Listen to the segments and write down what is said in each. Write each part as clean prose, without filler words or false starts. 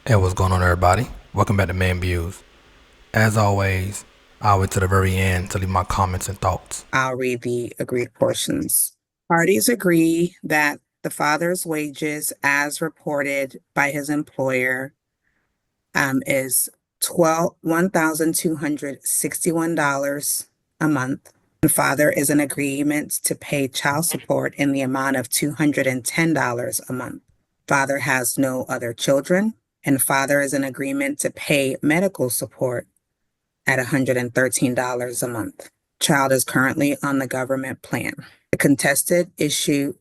Hey, what's going on, everybody? Welcome back to Man Views. As always, I'll wait to the very end to leave my comments and thoughts. I'll read the agreed portions. Parties agree that the father's wages, as reported by his employer, is $1,261 a month. The father is in agreement to pay child support in the amount of $210 a month. Father has no other children, and father is in agreement to pay medical support at $113 a month. Child is currently on the government plan. The contested issue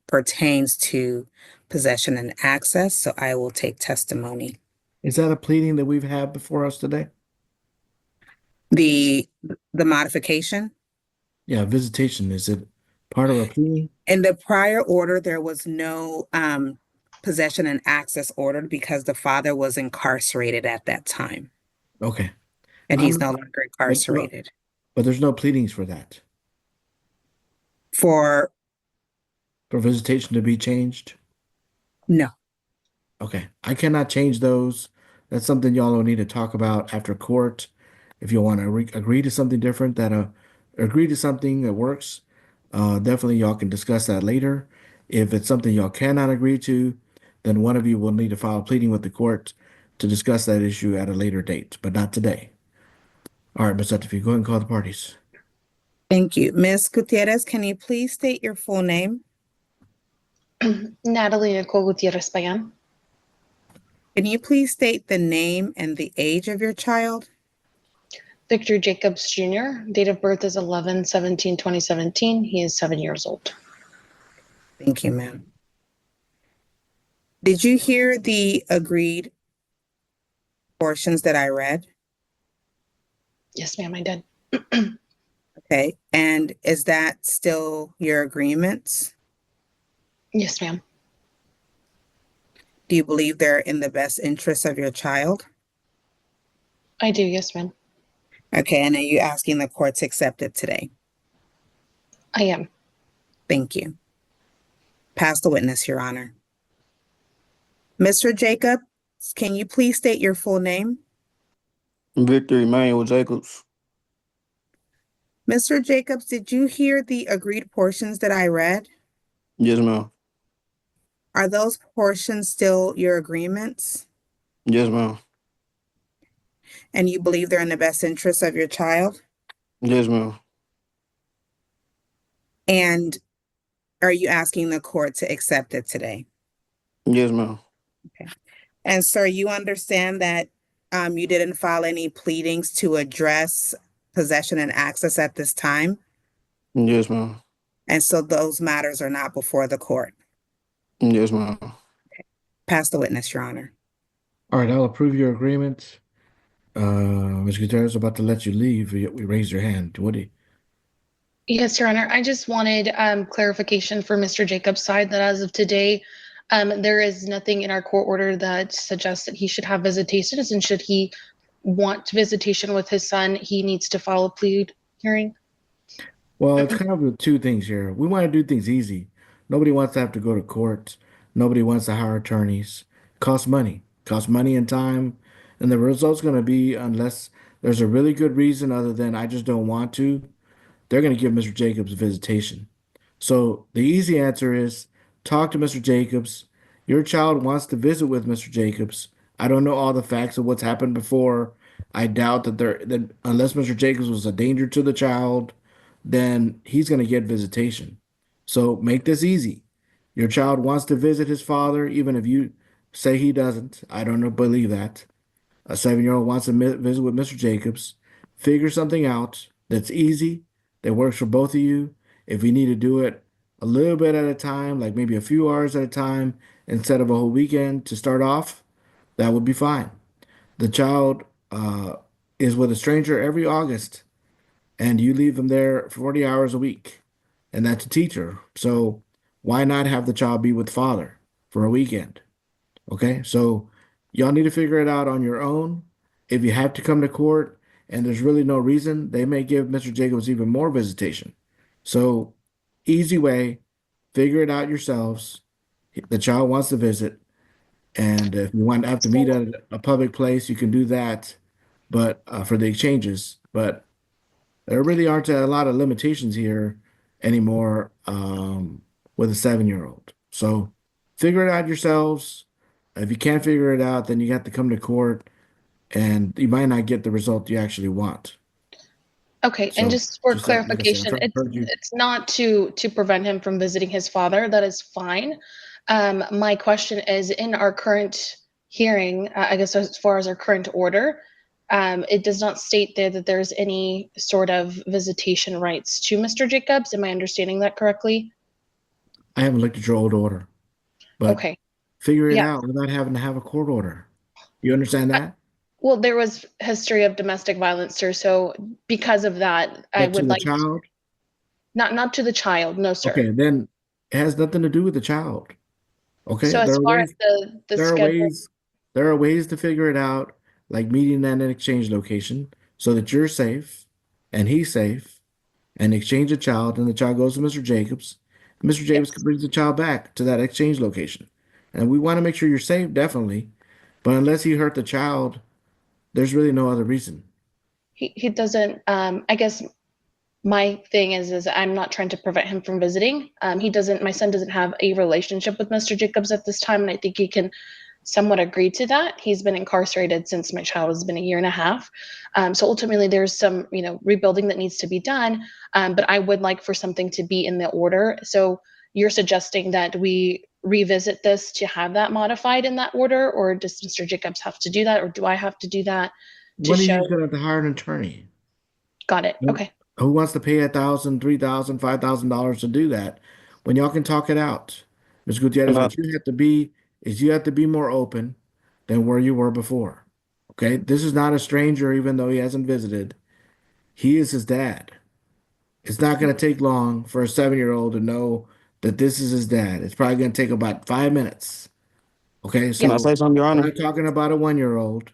pertains to possession and access, so I will take testimony. Is that a pleading that we've had before us today? The the modification Yeah, visitation. Is it part of a pleading? in the prior order, there was no possession and access ordered because the father was incarcerated at that time, Okay. and he's Um, no longer but, no- incarcerated. but there's no pleadings for that, For for visitation to be changed. no, Okay. I cannot change those. That's something y'all will need to talk about after court. If you want to agree to something different agree to something that works, definitely y'all can discuss that later. If it's something y'all cannot agree to, then one of you will need to file a pleading with the court to discuss that issue at a later date, but not today. All right, Ms. Sutterfield, go ahead and call the parties. thank you. Ms. Gutierrez, can you please state your full name? Natalie Nicole Gutierrez Payan. Can you please state the name and the age of your child? Victor Jacobs Jr. Date of birth is 11/17/2017. He is 7 years old. Thank you, ma'am. Did you hear the agreed portions that I read? Yes, ma'am, I did. Okay. And is that still your agreements? Yes, ma'am. Do you believe they're in the best interest of your child? I do, yes, ma'am. Okay. And are you asking the court to accept it today? I am. Thank you. Pass the witness, Your Honor. Mr. Jacobs, can you please state your full name? Victor Emmanuel Jacobs. Mr. Jacobs, did you hear the agreed portions that I read? Yes, ma'am. Are those portions still your agreements? Yes, ma'am. And you believe they're in the best interest of your child? Yes, ma'am. And are you asking the court to accept it today? Yes, ma'am. Okay. And sir, you understand that you didn't file any pleadings to address possession and access at this time? Yes, ma'am. And so those matters are not before the court. Yes, ma'am. Pass the witness, Your Honor. All right, I'll approve your agreement. Ms. Gutierrez, about to let you leave. We raised your hand. What do you? Yes, Your Honor. I just wanted clarification for Mr. Jacobs' side that as of today, there is nothing in our court order that suggests that he should have visitations, and should he want visitation with his son, he needs to file a plea hearing. Well, it's kind of two things here. We want to do things easy. Nobody wants to have to go to court. Nobody wants to hire attorneys. Costs money and time. And the result's going to be, unless there's a really good reason other than I just don't want to, they're going to give Mr. Jacobs visitation. So the easy answer is talk to Mr. Jacobs. Your child wants to visit with Mr. Jacobs. I don't know all the facts of what's happened before. I doubt that unless Mr. Jacobs was a danger to the child, then he's going to get visitation. So make this easy. Your child wants to visit his father, even if you say he doesn't. I don't believe that. A 7-year-old wants to visit with Mr. Jacobs. Figure something out that's easy, that works for both of you. If you need to do it a little bit at a time, like maybe a few hours at a time, instead of a whole weekend to start off, that would be fine. The child is with a stranger every August, and you leave them there 40 hours a week, and that's a teacher. So why not have the child be with father for a weekend? Okay, so y'all need to figure it out on your own. If you have to come to court and there's really no reason, they may give Mr. Jacobs even more visitation. So, easy way, figure it out yourselves. The child wants to visit, And if you want to have to meet at a public place, you can do that, but for the exchanges. But there really aren't a lot of limitations here anymore with a 7-year-old. So figure it out yourselves. If you can't figure it out, then you have to come to court and you might not get the result you actually want. Okay, and So just for just like I said, I'm clarification, trying to encourage you. it's not to prevent him from visiting his father. That is fine. My question is, in our current hearing, I guess as far as our current order, it does not state there that there's any sort of visitation rights to Mr. Jacobs. Am I understanding that correctly? I haven't looked at your old order, but Okay. figure it Yeah. out without having to have a court order. You understand I- that? Well, there was history of domestic violence, sir. So because of that, I But to would the like child, not to the child, no, sir. okay, then it has nothing to do with the child. Okay, So as far as the there are schedule, ways, there are ways to figure it out, like meeting at an exchange location so that you're safe and he's safe, and exchange a child, and the child goes to Mr. Jacobs. Mr. Jacobs yes. brings the child back to that exchange location. And we want to make sure you're safe, definitely. But unless he hurt the child, there's really no other reason. He doesn't, I guess my thing is I'm not trying to prevent him from visiting. My son doesn't have a relationship with Mr. Jacobs at this time, and I think he can somewhat agree to that. He's been incarcerated since my child has been a year and a half. So ultimately, there's some, rebuilding that needs to be done. But I would like for something to be in the order. So you're suggesting that we revisit this to have that modified in that order, or does Mr. Jacobs have to do that, or do I have to do that to When are you show? going to have to hire an attorney? Got it. Who Okay. who wants to pay $1,000, $3,000, $5,000 to do that when y'all can talk it out? Ms. Gutierrez, Uh, what you have to be is you have to be more open than where you were before. Okay, this is not a stranger, even though he hasn't visited. He is his dad. It's not going to take long for a 7-year-old to know that this is his dad. It's probably going to take about 5 minutes. Okay, can I so say something, Your we're Honor? not talking about a 1-year-old.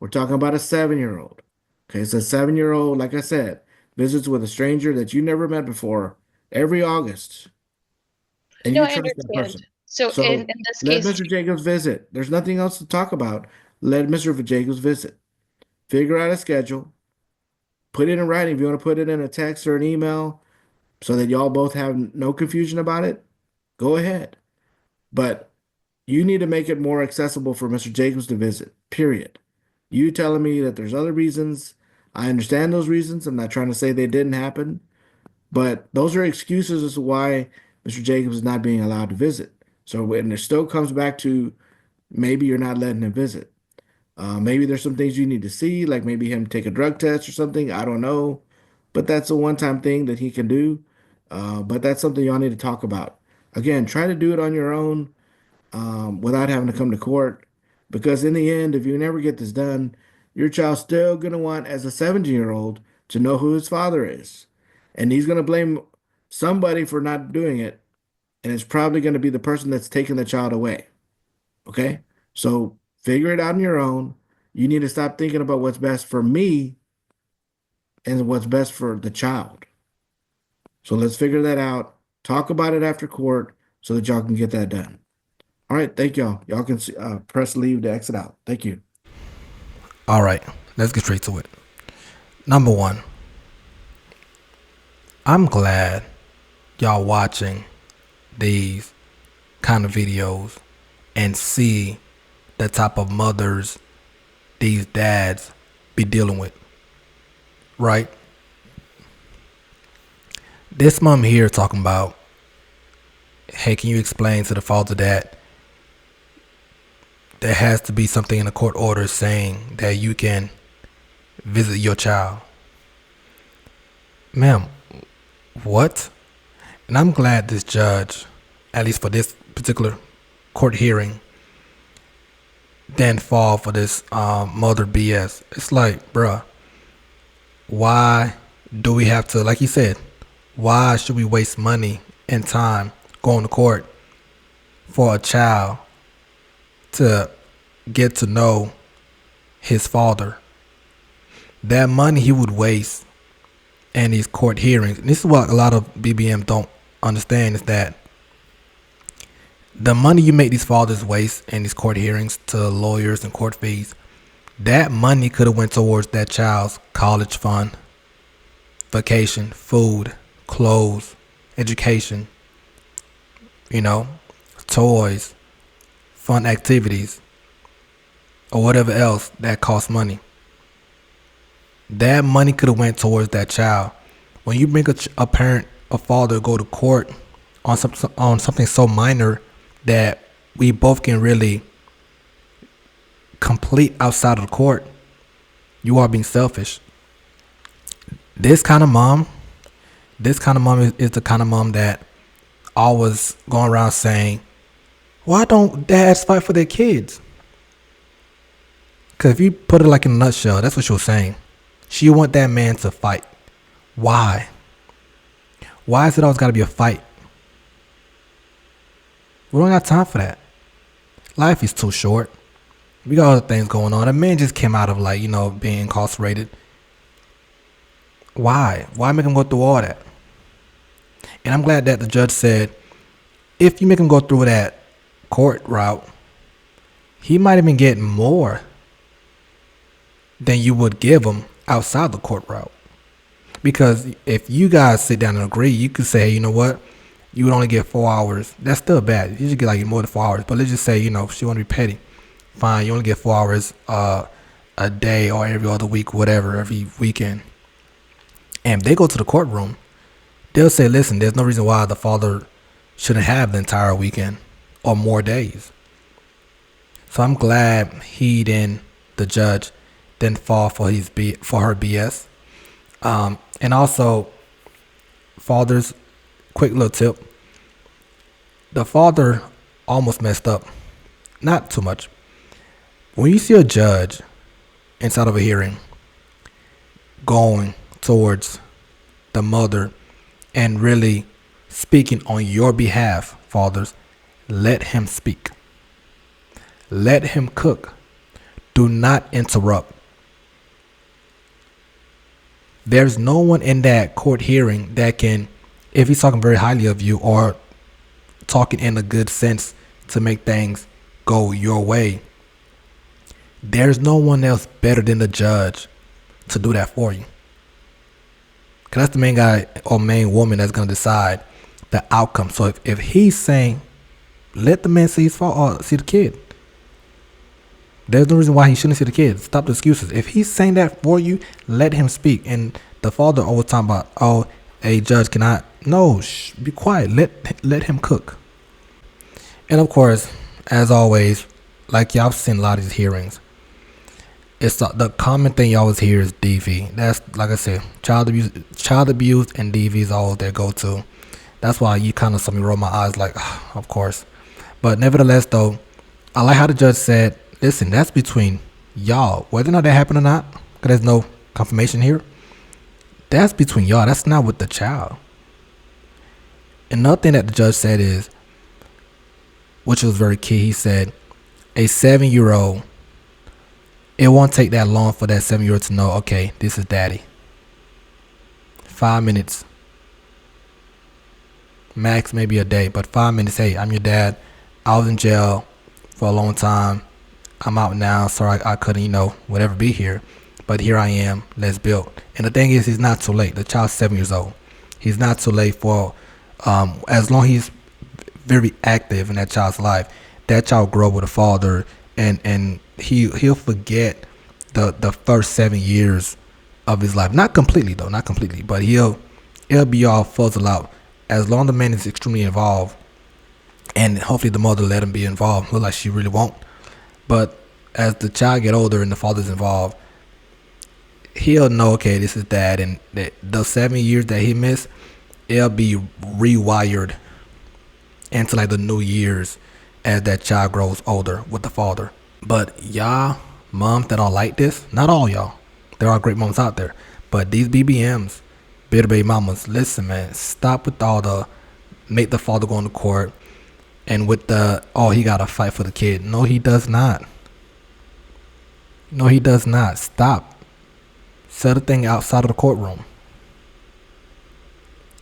We're talking about a 7-year-old. Okay, so a 7-year-old, like I said, visits with a stranger that you never met before every August, and No, you I trust that understand. person. So in So this let case, Mr. Jacobs visit. There's nothing else to talk about. Let Mr. Jacobs visit. Figure out a schedule. Put it in writing. If you want to put it in a text or an email so that y'all both have no confusion about it, go ahead. But you need to make it more accessible for Mr. Jacobs to visit, period. You telling me that there's other reasons. I understand those reasons. I'm not trying to say they didn't happen, but those are excuses as to why Mr. Jacobs is not being allowed to visit. So when it still comes back to maybe you're not letting him visit. Maybe there's some things you need to see, like maybe him take a drug test or something. I don't know. But that's a one-time thing that he can do. But that's something y'all need to talk about. Again, try to do it on your own without having to come to court. Because in the end, if you never get this done, your child's still going to want, as a 17-year-old, to know who his father is. And he's going to blame somebody for not doing it. And it's probably going to be the person that's taking the child away. Okay? So figure it out on your own. You need to stop thinking about what's best for me and what's best for the child. So let's figure that out. Talk about it after court so that y'all can get that done. All right, thank y'all. Y'all can press leave to exit out. Thank you. All right, let's get straight to it. Number one, I'm glad y'all watching these kind of videos and see the type of mothers these dads be dealing with, right? This mom here talking about, hey, can you explain to the father that there has to be something in the court order saying that you can visit your child? Ma'am, what? And I'm glad this judge, at least for this particular court hearing, didn't fall for this mother BS. It's like, bruh, why do we have to, like you said, why should we waste money and time going to court for a child to get to know his father? That money he would waste in these court hearings. And this is what a lot of BBM don't understand, is that The money you make these fathers waste in these court hearings to lawyers and court fees, that money could have went towards that child's college fund, vacation, food, clothes, education, toys, fun activities, or whatever else that costs money. That money could have went towards that child. When you bring a parent, a father, go to court on something so minor that we both can really complete outside of the court, you are being selfish. This kind of mom is the kind of mom that always going around saying, why don't dads fight for their kids? Because if you put it like in a nutshell, that's what she was saying. She want that man to fight. Why? Why is it always got to be a fight? We don't got time for that. Life is too short. We got other things going on. A man just came out of being incarcerated. Why? Why make him go through all that? And I'm glad that the judge said, if you make him go through that court route, he might even get more than you would give him outside the court route. Because if you guys sit down and agree, you could say, you know what, you would only get 4 hours. That's still bad. You should get more than 4 hours. But let's just say, if she want to be petty, fine, you only get 4 hours a day or every other week, whatever, every weekend. And if they go to the courtroom, they'll say, listen, there's no reason why the father shouldn't have the entire weekend or more days. So I'm glad the judge, didn't fall for her BS. And also, fathers, quick little tip. The father almost messed up. Not too much. When you see a judge inside of a hearing going towards the mother and really speaking on your behalf, fathers, let him speak. Let him cook. Do not interrupt. There's no one in that court hearing that can, if he's talking very highly of you or talking in a good sense to make things go your way, there's no one else better than the judge to do that for you. Because that's the main guy or main woman that's going to decide the outcome. So if he's saying, let the man see his fault or see the kid, there's no reason why he shouldn't see the kid. Stop the excuses. If he's saying that for you, let him speak. And the father always talking about, oh, a judge cannot. No, be quiet. Let him cook. And of course, as always, like y'all seen a lot of these hearings, it's the common thing you always hear is DV. That's, like I said, child abuse, and DV is all they go to. That's why you kind of saw me roll my eyes like, of course. But nevertheless, though, I like how the judge said, listen, that's between y'all. Whether or not that happened or not, because there's no confirmation here, that's between y'all. That's not with the child. Another thing that the judge said is, which was very key, he said, a 7-year-old, it won't take that long for that 7-year-old to know, okay, this is daddy. 5 minutes. Max, maybe a day, but 5 minutes. Hey, I'm your dad. I was in jail for a long time. I'm out now. Sorry, I couldn't, whatever, be here. But here I am. Let's build. And the thing is, he's not too late. The child's 7 years old. He's not too late for, as long as he's very active in that child's life, that child grow with a father, and he'll forget the first 7 years of his life. Not completely, though. Not completely. But it'll be all fuzzled out. As long as the man is extremely involved, and hopefully the mother let him be involved. Look like she really won't. But as the child get older and the father's involved, he'll know, okay, this is dad. And the 7 years that he missed, it'll be rewired into like the new years as that child grows older with the father. But y'all moms that don't like this, not all y'all, there are great moms out there, but these BBMs, bitter baby mamas, listen, man, stop with all the make the father go into court and with the, oh, he gotta fight for the kid. No, he does not. No, he does not. Stop. Set a thing outside of the courtroom.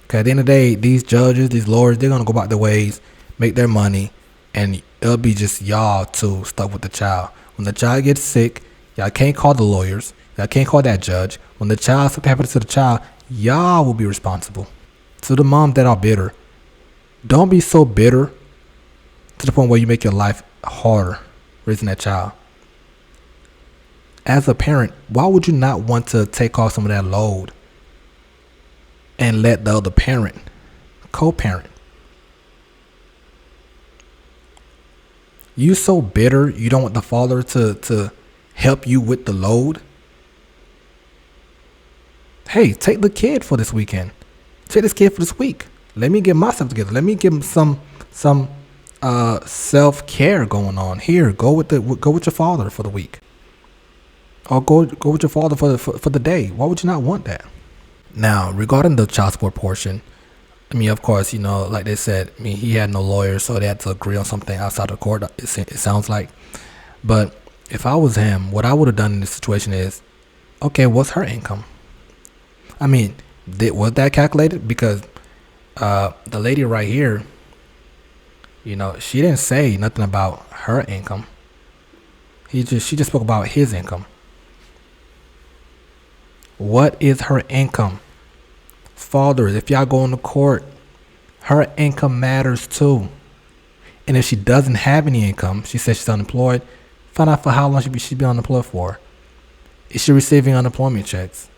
Okay, at the end of the day, these judges, these lawyers, they're gonna go about their ways, make their money, and it'll be just y'all two stuck with the child. When the child gets sick, y'all can't call the lawyers. Y'all can't call that judge. When the child, something happens to the child, y'all will be responsible. To the moms that are bitter, don't be so bitter to the point where you make your life harder raising that child. As a parent, why would you not want to take off some of that load and let the other parent co-parent? You so bitter, you don't want the father to help you with the load? Hey, take the kid for this weekend. Take this kid for this week. Let me get myself together. Let me give him some self-care going on. Here, go with your father for the week. Or go with your father for the day. Why would you not want that? Now, regarding the child support portion, I mean, of course, like they said, I mean, he had no lawyer, so they had to agree on something outside of court, it sounds like. But if I was him, what I would have done in this situation is, okay, what's her income? I mean, was that calculated? Because the lady right here, she didn't say nothing about her income. She just spoke about his income. What is her income? Fathers, if y'all go into court, her income matters too. And if she doesn't have any income, she says she's unemployed, find out for how long she's been unemployed for. Is she receiving unemployment checks?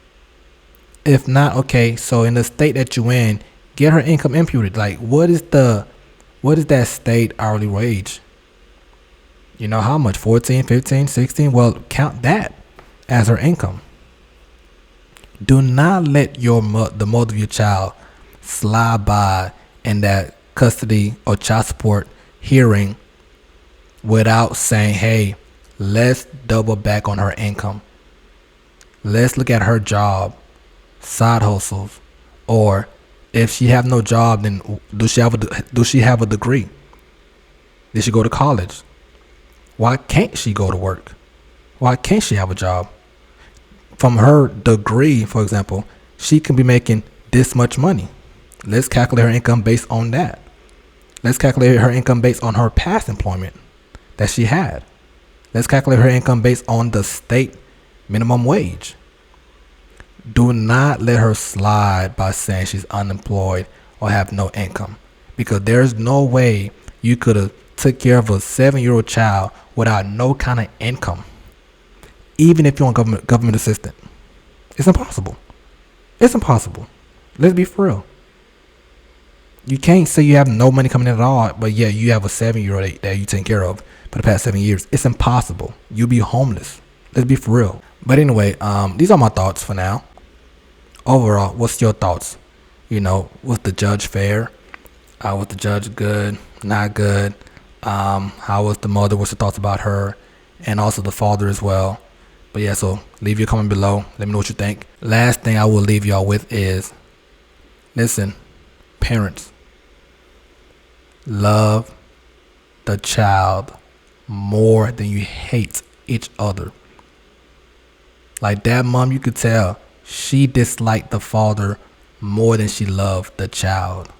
If not, okay, so in the state that you're in, get her income imputed. Like, what is that state hourly wage? How much? 14, 15, 16? Well, count that as her income. Do not let the mother of your child slide by in that custody or child support hearing without saying, hey, let's double back on her income. Let's look at her job, side hustles, or if she have no job, then do she have a degree? Did she go to college? Why can't she go to work? Why can't she have a job? From her degree, for example, she can be making this much money. Let's calculate her income based on that. Let's calculate her income based on her past employment that she had. Let's calculate her income based on the state minimum wage. Do not let her slide by saying she's unemployed or have no income, because there's no way you could have took care of a 7-year-old child without no kind of income. Even if you're on government assistance, it's impossible. It's impossible. Let's be for real. You can't say you have no money coming in at all, but yeah, you have a 7-year-old that you take care of for the past 7 years. It's impossible. You'll be homeless. Let's be for real. But anyway, these are my thoughts for now. Overall, what's your thoughts? Was the judge fair? Was the judge good? Not good? How was the mother? What's your thoughts about her? And also the father as well. But yeah, so leave your comment below. Let me know what you think. Last thing I will leave y'all with is, listen, parents, love the child more than you hate each other. Like that mom, you could tell she disliked the father more than she loved the child.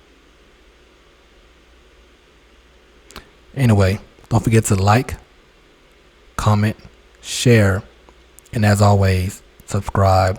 Anyway, don't forget to like, comment, share, and as always, subscribe.